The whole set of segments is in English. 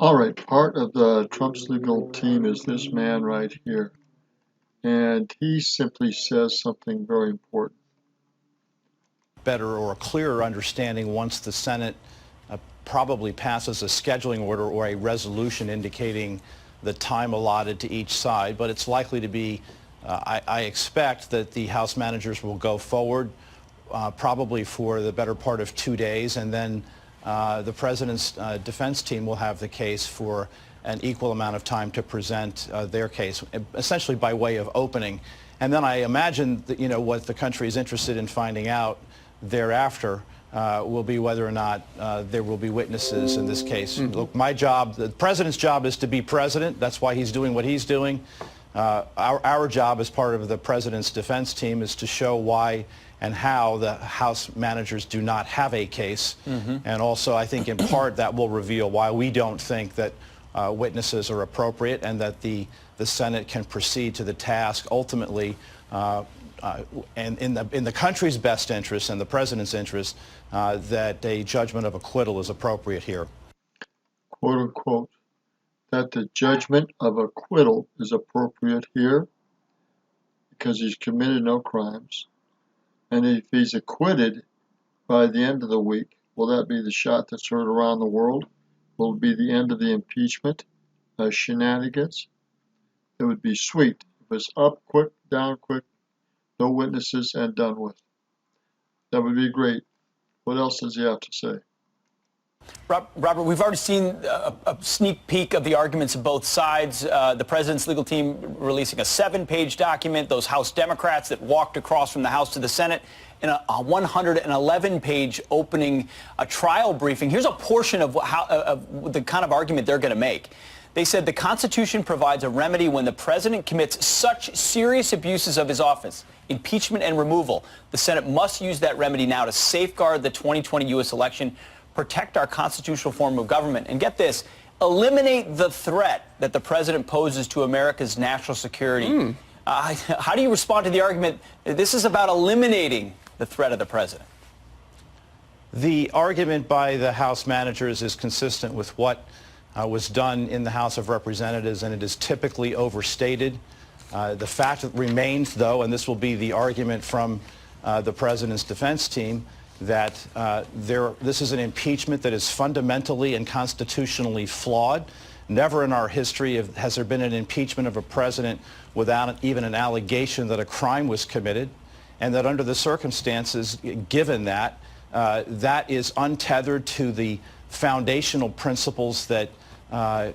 All right, part of the Trump's legal team is this man right here. And he simply says something very important. Better or a clearer understanding once the Senate probably passes a scheduling order or a resolution indicating the time allotted to each side. But it's likely to be, I expect that the House managers will go forward probably for the better part of 2 days, and then the president's defense team will have the case for an equal amount of time to present their case, essentially by way of opening. And then I imagine that, what the country is interested in finding out thereafter will be whether or not there will be witnesses in this case. Look, my job, the president's job is to be president. That's why he's doing what he's doing. Our job as part of the president's defense team is to show why and how the House managers do not have a case. And also, I think in part that will reveal why we don't think that witnesses are appropriate and that the Senate can proceed to the task ultimately and in the country's best interest and the president's interest that a judgment of acquittal is appropriate here. Quote unquote, that the judgment of acquittal is appropriate here because he's committed no crimes. And if he's acquitted by the end of the week, will that be the shot that's heard around the world? Will it be the end of the impeachment shenanigans? It would be sweet if it's up quick, down quick, no witnesses, and done with. That would be great. What else does he have to say? Robert, we've already seen a sneak peek of the arguments of both sides. The president's legal team releasing a 7-page document, those House Democrats that walked across from the House to the Senate, and a 111-page opening trial briefing. Here's a portion of the kind of argument they're going to make. They said the Constitution provides a remedy when the president commits such serious abuses of his office, impeachment and removal. The Senate must use that remedy now to safeguard the 2020 U.S. election, protect our constitutional form of government, and get this, eliminate the threat that the president poses to America's national security. How do you respond to the argument that this is about eliminating the threat of the president? The argument by the House managers is consistent with what was done in the House of Representatives, and it is typically overstated. The fact remains, though, and this will be the argument from the president's defense team, that this is an impeachment that is fundamentally and constitutionally flawed. Never in our history has there been an impeachment of a president without even an allegation that a crime was committed, and that under the circumstances, given that, that is untethered to the foundational principles that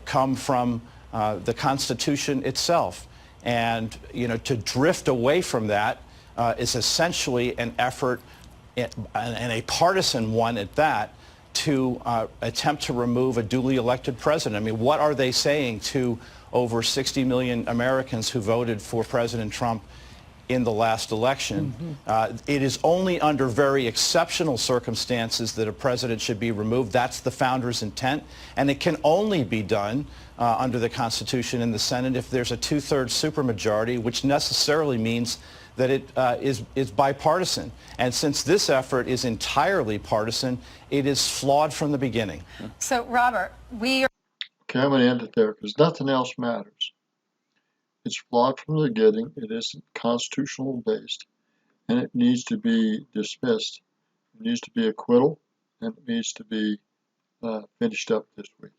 come from the Constitution itself. And, to drift away from that is essentially an effort, and a partisan one at that, to attempt to remove a duly elected president. I mean, what are they saying to over 60 million Americans who voted for President Trump in the last election? It is only under very exceptional circumstances that a president should be removed. That's the founders' intent, and it can only be done under the Constitution in the Senate if there's a 2/3 supermajority, which necessarily means that it is bipartisan. And since this effort is entirely partisan, it is flawed from the beginning. So, Robert, Okay, I'm going to end it there because nothing else matters. It's flawed from the beginning. It isn't constitutional based, and it needs to be dismissed. It needs to be acquittal, and it needs to be finished up this week.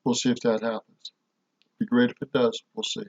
We'll see if that happens. It'd be great if it does. We'll see.